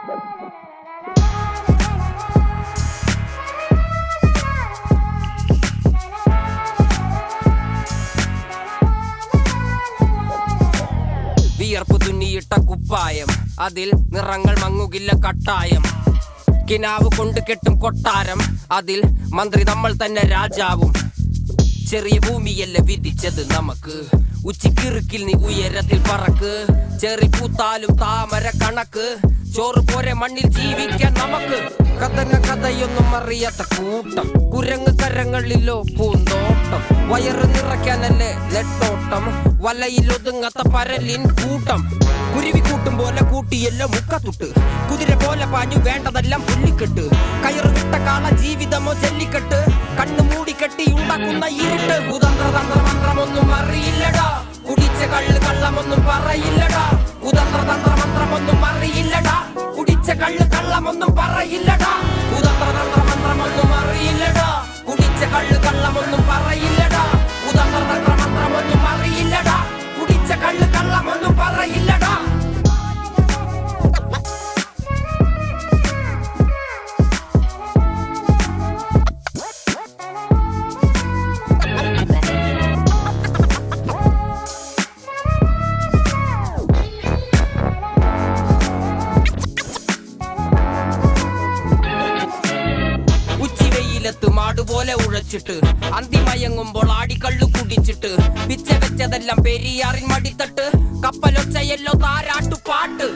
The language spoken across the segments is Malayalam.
വിയർപ്പ് തുന്നിയിട്ട കുപ്പായം, അതിൽ നിറങ്ങൾ മങ്ങുകില്ല കട്ടായം. കിനാവ് കൊണ്ട് കെട്ടും കൊട്ടാരം, അതിൽ മന്ത്രി നമ്മൾ തന്നെ രാജാവും. ചെറിയ ഭൂമിയല്ല വിധിച്ചത് നമുക്ക്, ഉച്ചിക്കിറുക്കിൽ നീ ഉയരത്തിൽ പറക്ക്. ചെറി പൂത്താലും താമര കണക്ക്, ചോറ് പോരെ മണ്ണിൽ ജീവിക്കാൻ നമുക്ക്. കഥയൊന്നും അറിയാത്ത കൂട്ടം, കുരങ്ങ് കരങ്ങളിലോ പൂന്തോട്ടം. വയറ് നിറയ്ക്കാനല്ലേ നെട്ടോട്ടം, വലയിൽ ഒതുങ്ങാത്ത പരലിൻ കൂട്ടം. കുരുവി കൂട്ടും പോലെ കൂട്ടിയല്ലോ മുക്കത്തുട്ട്, കുതിര പോലെ പാഞ്ഞു വേണ്ടതെല്ലാം പുള്ളിക്കെട്ട്. കയറ് വിട്ട കാള ജീവിതമോ ജല്ലിക്കെട്ട്, കണ്ണു മൂടിക്കെട്ടി ഉണ്ടാക്കുന്ന ഇരുട്ട്. കുതന്ത്ര തന്ത്ര മന്ത്രമൊന്നും അറിയില്ലടാ, കുടിച്ച കള്ള് കള്ളമൊന്നും പറയില്ലടാ. കുതന്ത്ര തന്ത്ര മന്ത്രമൊന്നും അറിയില്ലടാ, കുടിച്ച കള്ള് കള്ളമൊന്നും പറയില്ലടാ. കുതന്ത്ര തന്ത്ര മന്ത്രമൊന്നും അറിയില്ലടാ, കുടിച്ച കള്ള് കള്ളമൊന്നും പറയില്ലടാ. കുതന്ത്ര തന്ത്ര മന്ത്രമൊന്നും അറിയില്ലടാ, കുടിച്ച കള്ള് കള്ളമൊന്നും പറയില്ലടാ. മാടുപോലെ ഉഴച്ചിട്ട് അന്തിമയങ്ങുമ്പോൾ ആടിക്കള്ളു കുടിച്ചിട്ട്, പിച്ച വെച്ചതെല്ലാം പെരിയാറിൻ മടിത്തട്ട്. കപ്പലൊച്ചയല്ലോ താരാട്ടുപാട്ട്,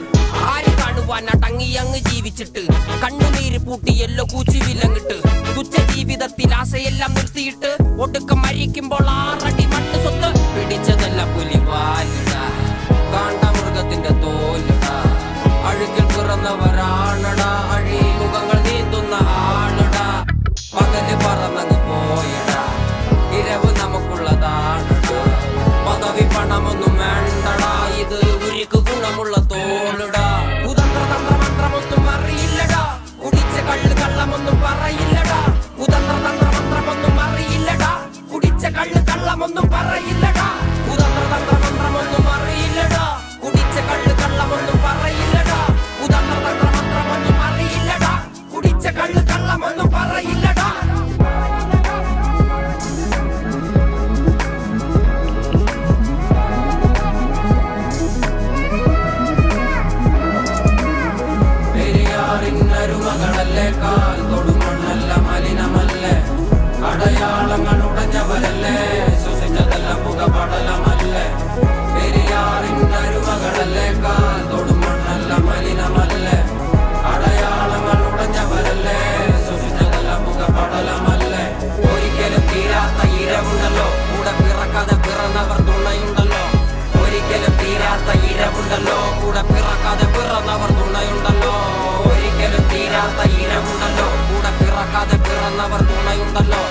ആര് കാണുവാൻ അടങ്ങിയങ്ങ് ജീവിച്ചിട്ട്. കണ്ണുനീര് പൂട്ടിയല്ലോ കൂച്ചുവിലങ്ങിട്ട്, തുച്ഛ ജീവിതത്തിൽ ആശയെല്ലാം നിർത്തിയിട്ട്. ഒടുക്കം മരിക്കുമ്പോൾ 6 അടി മണ്ണ് സ്വത്ത്. പിടിച്ചതെല്ലാം പുലിവാലിടാ, കാണ്ടാമൃഗത്തിന്റെ തോലിടാ. അഴുകിൽ പിറന്നവരാണടാ, അഴിമുഖങ്ങൾ നീന്തുന്ന ആണടാ. പകല് പറന്നങ്ങ് പോയടാ, ഇരവ് നമുക്കുള്ളതാണടാ. പദവി പണമൊന്നും വേണ്ടടാ, ഇത് ഉരുക്ക് ഗുണമുള്ള തോളിടാ. കുതന്ത്ര തന്ത്ര മന്ത്രമൊന്നും അറിയില്ലടാ, കുടിച്ച കള്ള് കള്ളമൊന്നും പറയില്ലടാ. കുതന്ത്ര തന്ത്ര മന്ത്രമൊന്നും അറിയില്ലടാ, കുടിച്ച കള്ള് കള്ളമൊന്നും പറയില്ലടാ. കുതന്ത്ര തന്ത്ര മന്ത്രമൊന്നും അറിയില്ലടാ, കുടിച്ച കള്ള് കള്ളമൊന്നും പറയില്ലടാ. കുതന്ത്ര തന്ത്ര മന്ത്രമൊന്നും അറിയില്ലടാ, കുടിച്ച കള്ള് കള്ളമൊന്നും പറയില്ലടാ. പെരിയാറിനരുമകളല്ലേ, കാൽ തൊടുമണ്ണല്ല മലിനമല്ലേ. അടയാളങ്ങൾ ഉടഞ്ഞവരല്ലേ, ശ്വസിച്ചതെല്ലാം പുകപടലമല്ലേ. പെരിയാറിനരുമകളല്ലേ, കാൽ തൊടുമണ്ണല്ല മലിനമല്ലേ. അടയാളങ്ങൾ ഉടഞ്ഞവരല്ലേ, ശ്വസിച്ചതെല്ലാം പുകപടലമല്ലേ. ഒരിക്കലും തീരാത്ത ഇരവുണ്ടല്ലോ, കൂടെ പിറക്കാതെ പിറന്നവർ തുണയുണ്ടല്ലോ. ഒരിക്കലും തീരാത്ത ഇരവുണ്ടല്ലോ, കൂടെ പിറക്കാതെ പിറന്നവർ തുണയുണ്ടല്ലോ. ഒരിക്കലും തീരാത്ത ഇരവുണ്ടല്ലോ, കൂടെ പിറക്കാതെ പിറന്നവർ തുണയുണ്ടല്ലോ.